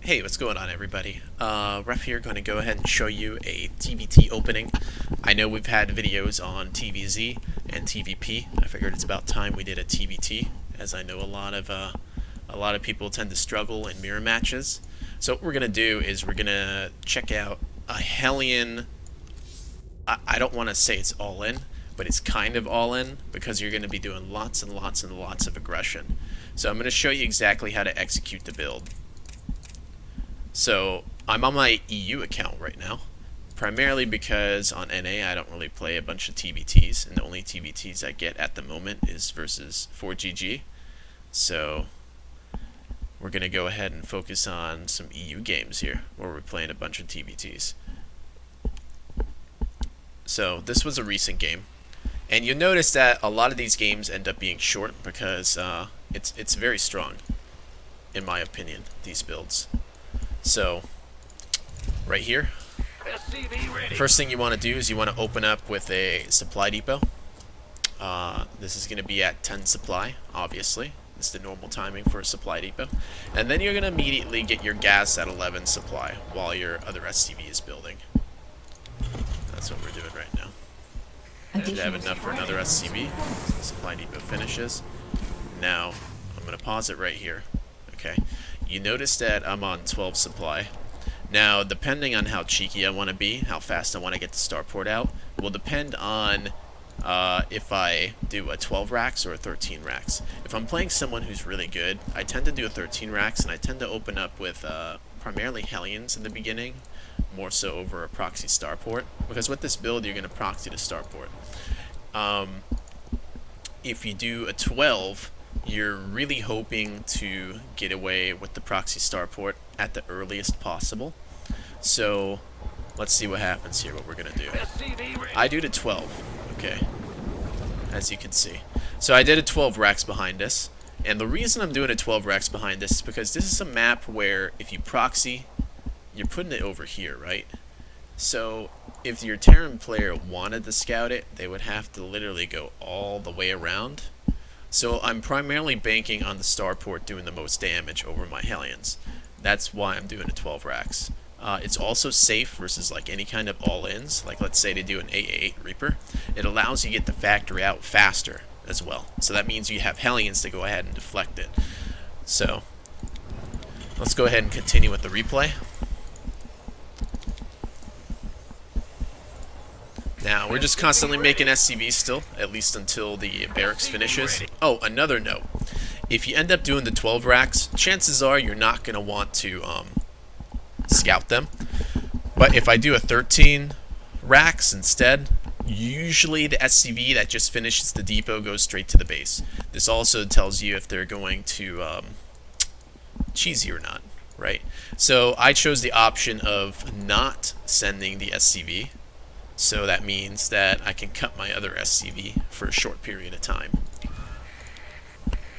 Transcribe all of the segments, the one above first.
Hey, what's going on, everybody? Ref here, going to go ahead and show you a TvT opening. I know we've had videos on TvZ and TvP. I figured it's about time we did a TvT, as I know a lot of people tend to struggle in mirror matches. So what we're going to do is we're going to check out a Hellion. I don't want to say it's all in, but it's kind of all in because you're going to be doing lots and lots and lots of aggression. So I'm going to show you exactly how to execute the build. So I'm on my EU account right now, primarily because on NA I don't really play a bunch of TvTs, and the only TvTs I get at the moment is versus 4GG. So we're going to go ahead and focus on some EU games here, where we're playing a bunch of TvTs. So this was a recent game, and you'll notice that a lot of these games end up being short because it's very strong, in my opinion, these builds. So, right here, first thing you want to do is you want to open up with a supply depot. This is going to be at 10 supply, obviously. This is the normal timing for a supply depot. And then you're going to immediately get your gas at 11 supply while your other SCV is building. That's what we're doing right now. And you have enough for another SCV. So supply depot finishes. Now, I'm going to pause it right here. Okay. You notice that I'm on 12 supply. Now, depending on how cheeky I want to be, how fast I want to get the starport out, will depend on if I do a 12 racks or a 13 racks. If I'm playing someone who's really good, I tend to do a 13 racks, and I tend to open up with primarily Hellions in the beginning, more so over a Proxy Starport, because with this build, you're going to proxy to Starport. If you do a 12, you're really hoping to get away with the Proxy Starport at the earliest possible. So let's see what happens here, what we're going to do. I do to 12, okay, as you can see. So I did a 12 racks behind this, and the reason I'm doing a 12 racks behind this is because this is a map where if you proxy, you're putting it over here, right? So if your Terran player wanted to scout it, they would have to literally go all the way around. So I'm primarily banking on the starport doing the most damage over my Hellions. That's why I'm doing a 12 racks. It's also safe versus like any kind of all-ins. Like let's say they do an AA8 Reaper. It allows you to get the factory out faster as well. So that means you have Hellions to go ahead and deflect it. So let's go ahead and continue with the replay. Now, we're just constantly making SCVs still, at least until the barracks finishes. Oh, another note. If you end up doing the 12 racks, chances are you're not going to want to scout them. But if I do a 13 racks instead, usually the SCV that just finishes the depot goes straight to the base. This also tells you if they're going to cheesy or not, right? So I chose the option of not sending the SCV. So that means that I can cut my other SCV for a short period of time.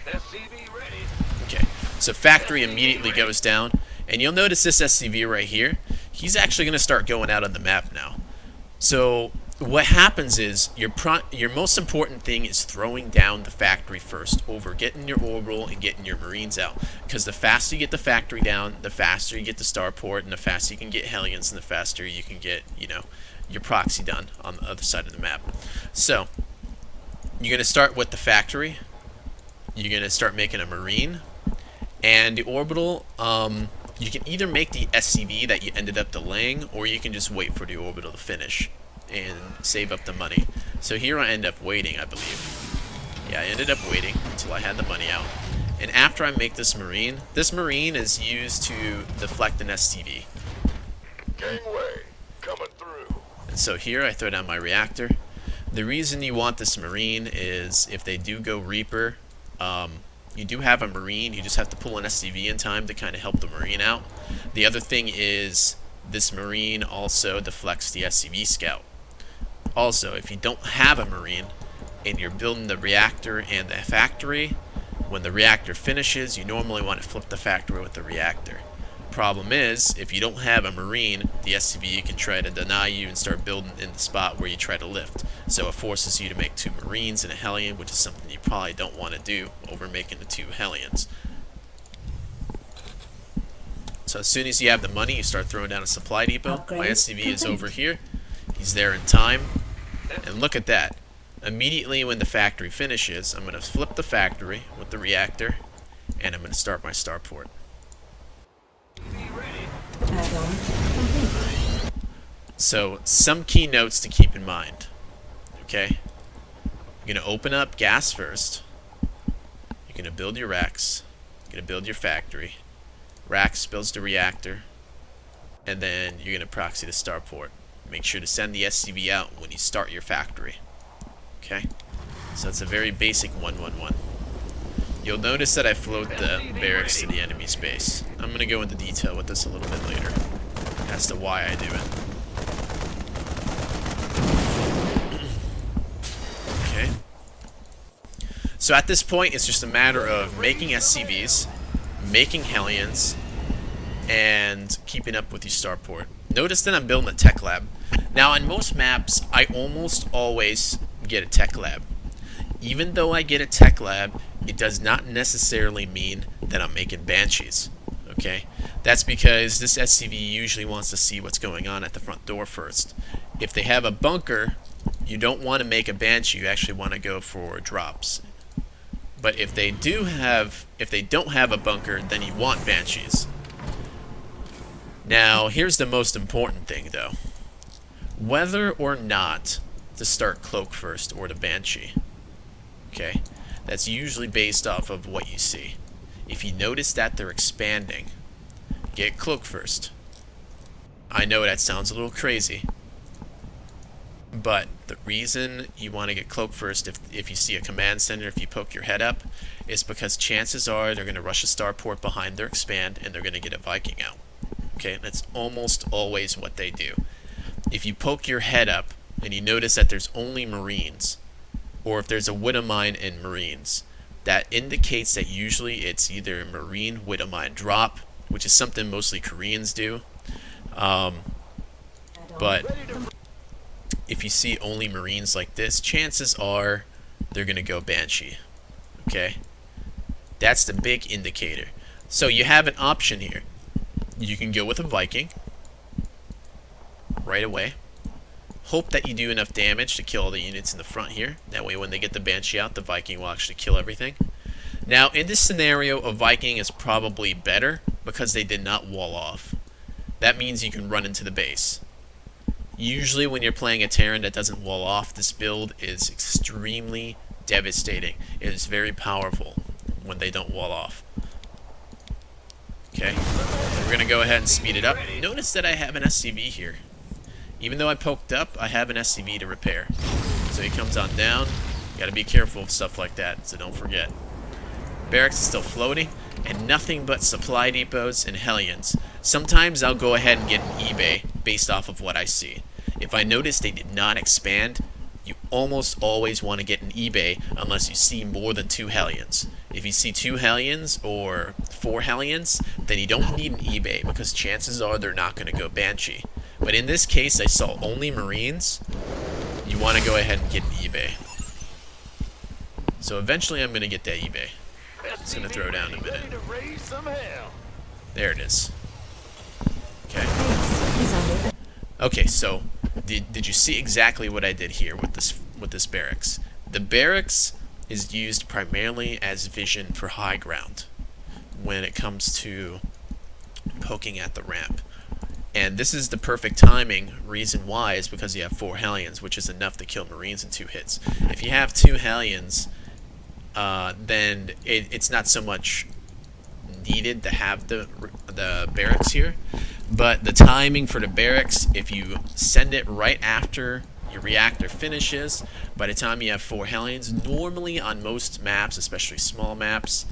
SCV ready. Okay, so factory immediately goes down, and you'll notice this SCV right here, he's actually going to start going out on the map now. So what happens is your most important thing is throwing down the factory first over getting your orbital and getting your marines out, because the faster you get the factory down, the faster you get the starport, and the faster you can get Hellions, and the faster you can get, you know, your proxy done on the other side of the map. So you're going to start with the factory. You're going to start making a marine, and the orbital, you can either make the SCV that you ended up delaying, or you can just wait for the orbital to finish and save up the money. So here I end up waiting, I believe. Yeah, I ended up waiting until I had the money out. And after I make this marine is used to deflect an SCV. Gangway coming through. And so here I throw down my reactor. The reason you want this marine is if they do go Reaper, you do have a marine, you just have to pull an SCV in time to kind of help the marine out. The other thing is this marine also deflects the SCV scout. Also, if you don't have a marine and you're building the reactor and the factory, when the reactor finishes, you normally want to flip the factory with the reactor. Problem is, if you don't have a marine, the SCV can try to deny you and start building in the spot where you try to lift. So it forces you to make 2 marines and a Hellion, which is something you probably don't want to do over making the 2 Hellions. So as soon as you have the money, you start throwing down a supply depot. Upgrade My SCV is complete. over here. He's there in time. And look at that. Immediately when the factory finishes, I'm going to flip the factory with the reactor, and I'm going to start my starport. Add-on complete. So, some key notes to keep in mind. Okay? You're going to open up gas first. You're going to build your racks. You're going to build your factory. Racks builds the reactor. And then you're going to proxy the starport. Make sure to send the SCV out when you start your factory. Okay? So it's a very basic 1-1-1. You'll notice that I float the barracks to the enemy space. I'm going to go into detail with this a little bit later as to why I do it. Okay. So at this point, it's just a matter of making SCVs, making Hellions, and keeping up with your starport. Notice that I'm building a tech lab. Now, on most maps, I almost always get a tech lab. Even though I get a tech lab, it does not necessarily mean that I'm making Banshees. Okay? That's because this SCV usually wants to see what's going on at the front door first. If they have a bunker, you don't want to make a Banshee, you actually want to go for drops. But if they don't have a bunker, then you want Banshees. Now, here's the most important thing, though. Whether or not to start Cloak first or the Banshee. Okay? That's usually based off of what you see. If you notice that they're expanding, get Cloak first. I know that sounds a little crazy, but the reason you want to get Cloak first if you see a command center, if you poke your head up, is because chances are they're going to rush a starport behind their expand and they're going to get a Viking out. Okay, that's almost always what they do. If you poke your head up and you notice that there's only Marines, or if there's a Widowmine and Marines, that indicates that usually it's either a Marine Widowmine drop, which is something mostly Koreans do. But if you see only Marines like this, chances are they're going to go Banshee. Okay? That's the big indicator. So you have an option here. You can go with a Viking right away. Hope that you do enough damage to kill all the units in the front here. That way when they get the Banshee out, the Viking will actually kill everything. Now, in this scenario, a Viking is probably better because they did not wall off. That means you can run into the base. Usually when you're playing a Terran that doesn't wall off, this build is extremely devastating. It is very powerful when they don't wall off. Okay, we're going to go ahead and speed it up. Notice that I have an SCV here. Even though I poked up, I have an SCV to repair. So he comes on down. You got to be careful of stuff like that, so don't forget. Barracks is still floating, and nothing but supply depots and Hellions. Sometimes I'll go ahead and get an eBay based off of what I see. If I notice they did not expand, you almost always want to get an eBay unless you see more than 2 Hellions. If you see 2 Hellions or 4 Hellions, then you don't need an eBay because chances are they're not going to go Banshee. But in this case, I saw only Marines. You want to go ahead and get an eBay. So eventually I'm going to get that eBay. It's going to throw down in a minute. There it is. Okay. Okay, so did you see exactly what I did here with this barracks? The barracks is used primarily as vision for high ground when it comes to poking at the ramp. And this is the perfect timing. Reason why is because you have 4 Hellions, which is enough to kill Marines in 2 hits. If you have 2 Hellions, then it's not so much needed to have the barracks here. But the timing for the barracks, if you send it right after your reactor finishes, by the time you have 4 Hellions, normally on most maps, especially small maps,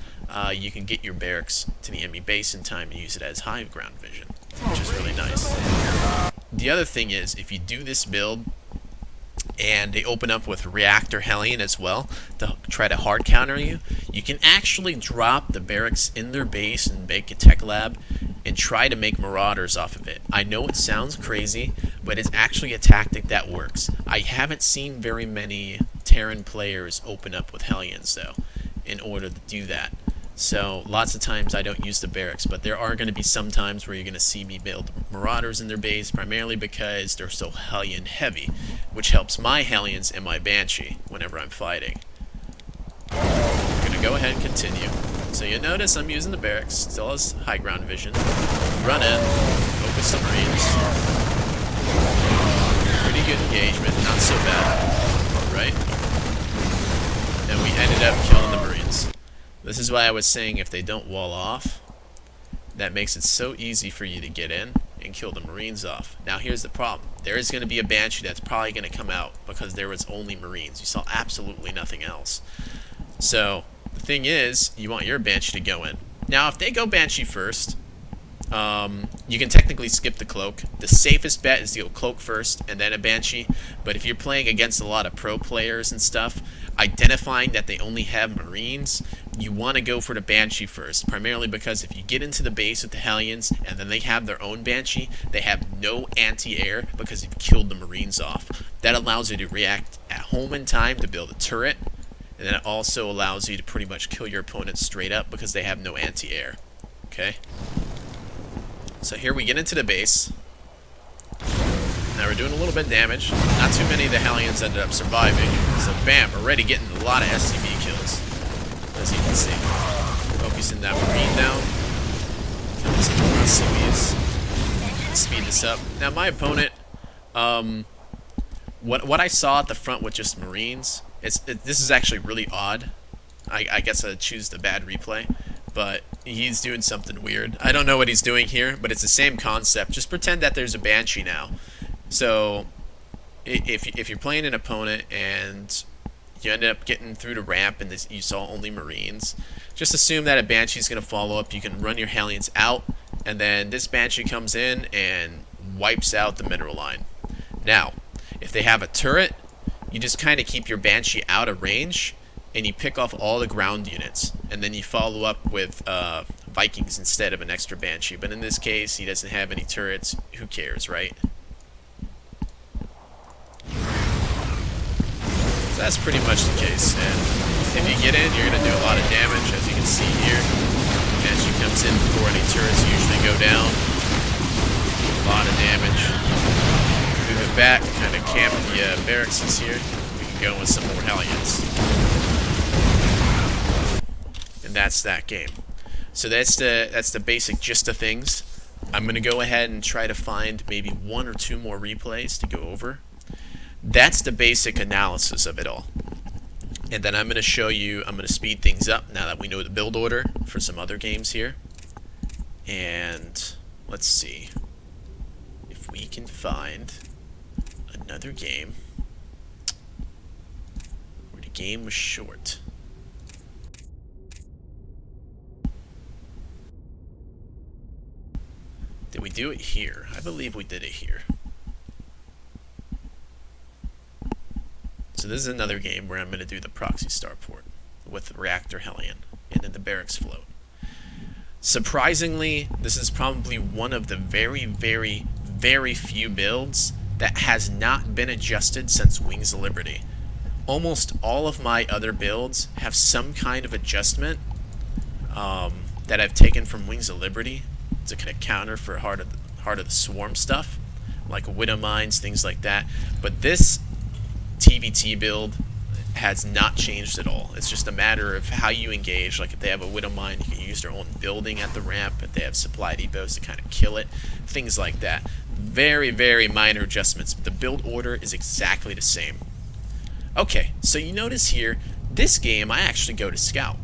you can get your barracks to the enemy base in time and use it as high ground vision, which is really nice. The other thing is, if you do this build and they open up with Reactor Hellion as well to try to hard counter you, you can actually drop the barracks in their base and make a tech lab and try to make Marauders off of it. I know it sounds crazy, but it's actually a tactic that works. I haven't seen very many Terran players open up with Hellions, though, in order to do that. So lots of times I don't use the barracks, but there are going to be some times where you're going to see me build Marauders in their base, primarily because they're so Hellion heavy, which helps my Hellions and my Banshee whenever I'm fighting. I'm going to go ahead and continue. So you notice I'm using the barracks, still has high ground vision. Run in, focus the Marines. Pretty good engagement, not so bad. Alright. And we ended up killing the Marines. This is why I was saying if they don't wall off, that makes it so easy for you to get in and kill the Marines off. Now here's the problem. There is going to be a Banshee that's probably going to come out because there was only Marines. You saw absolutely nothing else. So the thing is, you want your Banshee to go in. Now if they go Banshee first, you can technically skip the cloak. The safest bet is to go cloak first and then a Banshee. But if you're playing against a lot of pro players and stuff, identifying that they only have Marines, you want to go for the Banshee first, primarily because if you get into the base with the Hellions and then they have their own Banshee, they have no anti-air because you've killed the Marines off. That allows you to react at home in time to build a turret, and then it also allows you to pretty much kill your opponent straight up because they have no anti-air. Okay? So here we get into the base. Now we're doing a little bit of damage. Not too many of the Hellions ended up surviving. So bam, already getting a lot of SCV kills. As you can see. Focusing that Marine down. Killing some more SCVs. Speed this up. Now my opponent, what I saw at the front with just Marines, this is actually really odd. I guess I choose the bad replay. But he's doing something weird. I don't know what he's doing here, but it's the same concept. Just pretend that there's a Banshee now. So if you're playing an opponent and you end up getting through the ramp and you saw only Marines, just assume that a Banshee's going to follow up. You can run your Hellions out, and then this Banshee comes in and wipes out the mineral line. Now, if they have a turret, you just kind of keep your Banshee out of range, and you pick off all the ground units, and then you follow up with Vikings instead of an extra Banshee. But in this case, he doesn't have any turrets. Who cares, right? So that's pretty much the case. And if you get in, you're going to do a lot of damage, as you can see here. Banshee comes in before any turrets usually go down. A lot of damage. Move it back, kind of camp the barracks here. We can go with some more Hellions. That's that game. So that's the basic gist of things. I'm going to go ahead and try to find maybe one or two more replays to go over. That's the basic analysis of it all. And then I'm going to show you, I'm going to speed things up now that we know the build order for some other games here. And let's see if we can find another game where the game was short. Did we do it here? I believe we did it here. So this is another game where I'm going to do the Proxy Starport with the Reactor Hellion and then the barracks float. Surprisingly, this is probably one of the very, very, very few builds that has not been adjusted since Wings of Liberty. Almost all of my other builds have some kind of adjustment that I've taken from Wings of Liberty to kind of counter for Heart of the Swarm stuff, like Widow Mines, things like that. But this TvT build has not changed at all. It's just a matter of how you engage. Like if they have a Widow Mine, you can use their own building at the ramp. If they have supply depots to kind of kill it, things like that. Very, very minor adjustments. The build order is exactly the same. Okay, so you notice here, this game I actually go to scout.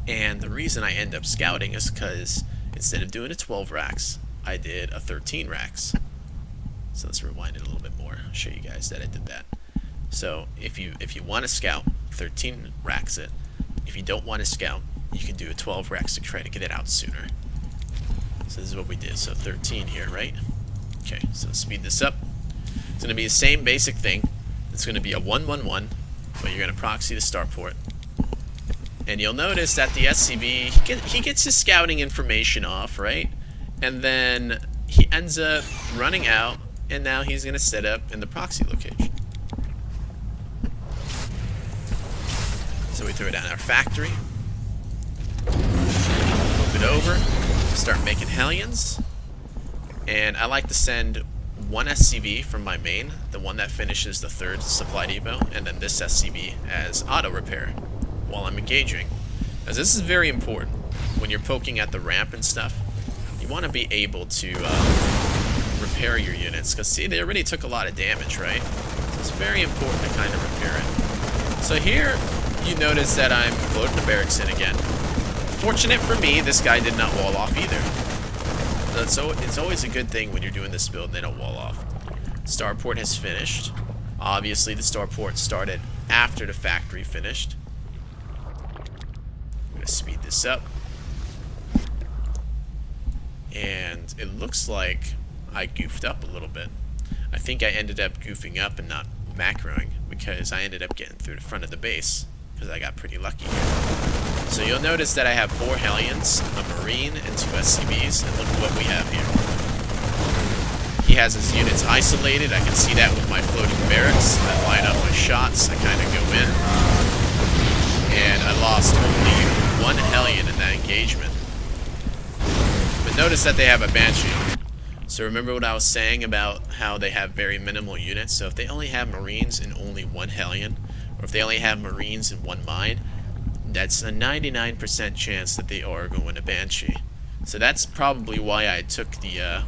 And the reason I end up scouting is because instead of doing a 12 racks, I did a 13 racks. So let's rewind it a little bit more. I'll show you guys that I did that. So if you want to scout, 13 racks it. If you don't want to scout, you can do a 12 racks to try to get it out sooner. So this is what we did. So 13 here, right? Okay, so speed this up. It's going to be the same basic thing. It's going to be a 1-1-1, but you're going to proxy the starport. And you'll notice that the SCV, he gets his scouting information off, right? And then he ends up running out, and now he's going to set up in the proxy location. So we throw down our factory. it over, start making Hellions, and I like to send one SCV from my main, the one that finishes the 3rd supply depot, and then this SCV as auto repair while I'm engaging. As this is very important when you're poking at the ramp and stuff. You want to be able to repair your units, because see, they already took a lot of damage, right? So it's very important to kind of repair it. So here you notice that I'm floating the barracks in again. Fortunate for me, this guy did not wall off either. So it's always a good thing when you're doing this build, they don't wall off. Starport has finished. Obviously, the starport started after the factory finished. I'm going to speed this up. And it looks like I goofed up a little bit. I think I ended up goofing up and not macroing because I ended up getting through the front of the base because I got pretty lucky here. So you'll notice that I have 4 Hellions, a Marine, and 2 SCVs, and look at what we have here. He has his units isolated. I can see that with my floating barracks. I line up my shots, I kind of go in, and I lost only 1 Hellion in that engagement. But notice that they have a Banshee. So remember what I was saying about how they have very minimal units? So if they only have Marines and only 1 Hellion, or if they only have Marines and 1 mine, that's a 99% chance that they are going to Banshee. So that's probably why I took the,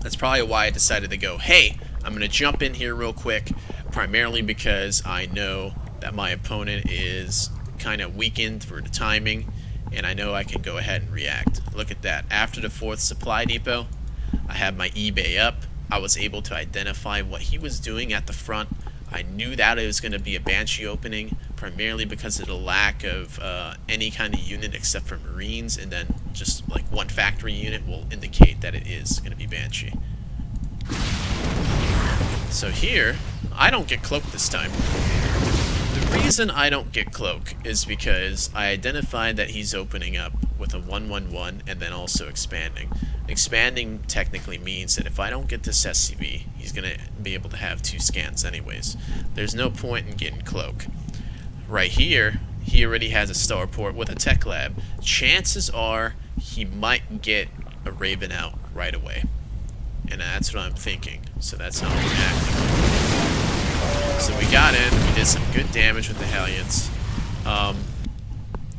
that's probably why I decided to go, hey, I'm going to jump in here real quick, primarily because I know that my opponent is kind of weakened for the timing, and I know I can go ahead and react. Look at that. After the 4th supply depot, I had my eBay up. I was able to identify what he was doing at the front. I knew that it was going to be a Banshee opening, primarily because of the lack of any kind of unit except for Marines, and then just like 1 factory unit will indicate that it is going to be Banshee. So here, I don't get cloaked this time. The reason I don't get cloak is because I identified that he's opening up with a 1-1-1 and then also expanding. Expanding technically means that if I don't get this SCV, he's going to be able to have 2 scans anyways. There's no point in getting cloak. Right here, he already has a starport with a tech lab. Chances are he might get a Raven out right away. And that's what I'm thinking. So that's how I'm reacting. So we got in, we did some good damage with the Hellions.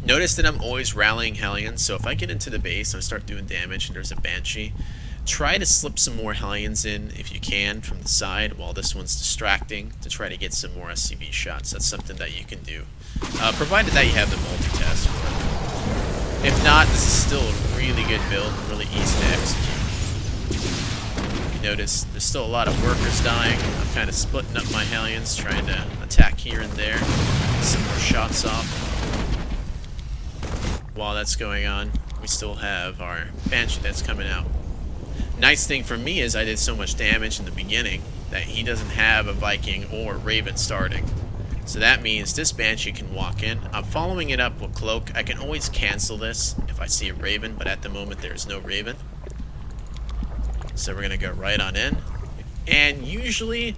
Notice that I'm always rallying Hellions, so if I get into the base and I start doing damage and there's a Banshee, try to slip some more Hellions in if you can from the side while this one's distracting to try to get some more SCV shots. That's something that you can do, provided that you have the multitask for it. If not, this is still a really good build, really easy to execute. You notice there's still a lot of workers dying. I'm kind of splitting up my Hellions, trying to attack here and there, get some more shots off. While that's going on, we still have our Banshee that's coming out. Nice thing for me is I did so much damage in the beginning that he doesn't have a Viking or Raven starting. So that means this Banshee can walk in. I'm following it up with Cloak. I can always cancel this if I see a Raven, but at the moment there's no Raven. So we're going to go right on in. And usually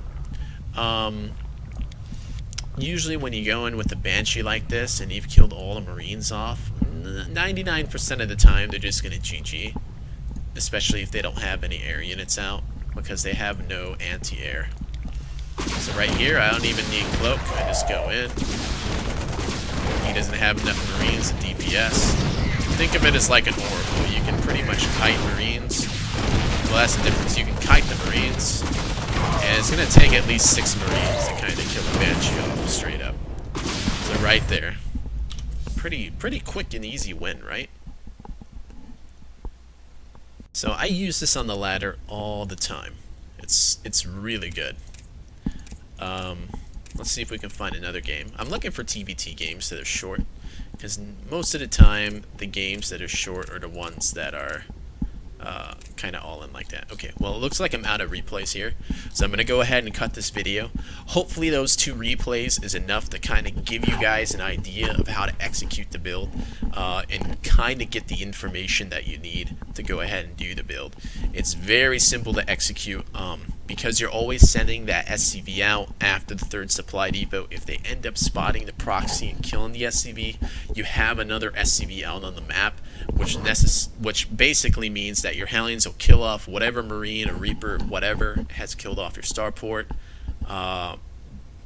when you go in with a Banshee like this and you've killed all the Marines off, 99% of the time they're just going to GG. Especially if they don't have any air units out, because they have no anti-air. So right here, I don't even need Cloak. I just go in. He doesn't have enough Marines to DPS. Think of it as like an Oracle. You can pretty much kite Marines. Well, that's the difference. You can kite the Marines, and it's going to take at least 6 Marines to kind of kill a Banshee off straight up. So right there. Pretty quick and easy win, right? So I use this on the ladder all the time. It's really good. Let's see if we can find another game. I'm looking for TvT games that are short, because most of the time the games that are short are the ones that are kind of all in like that. Okay, well, it looks like I'm out of replays here, so I'm going to go ahead and cut this video. Hopefully those 2 replays is enough to kind of give you guys an idea of how to execute the build and kind of get the information that you need to go ahead and do the build. It's very simple to execute. because you're always sending that SCV out after the third supply depot. If they end up spotting the proxy and killing the SCV, you have another SCV out on the map, which basically means that your Hellions will kill off whatever Marine or Reaper, whatever, has killed off your starport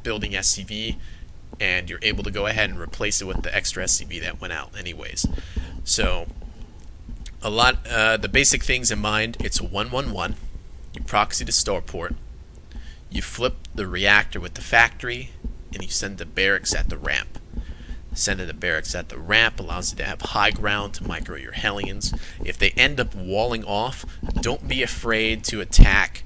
building SCV, and you're able to go ahead and replace it with the extra SCV that went out anyways. So the basic things in mind, it's 1-1-1. You proxy to starport, you flip the reactor with the factory, and you send the barracks at the ramp. Sending the barracks at the ramp allows you to have high ground to micro your Hellions. If they end up walling off, don't be afraid to attack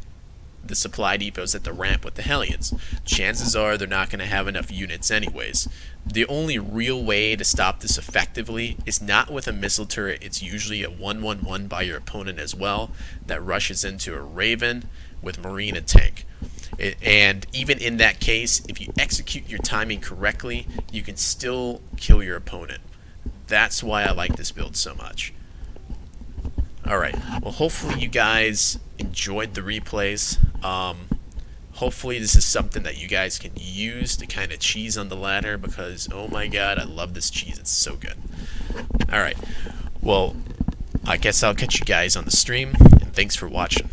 the supply depots at the ramp with the Hellions. Chances are they're not going to have enough units anyways. The only real way to stop this effectively is not with a missile turret. It's usually a 1-1-1 by your opponent as well that rushes into a Raven with Marine and tank. And even in that case, if you execute your timing correctly, you can still kill your opponent. That's why I like this build so much. Alright, well, hopefully you guys enjoyed the replays. Hopefully this is something that you guys can use to kind of cheese on the ladder, because oh my god, I love this cheese, it's so good. Alright, well, I guess I'll catch you guys on the stream, and thanks for watching.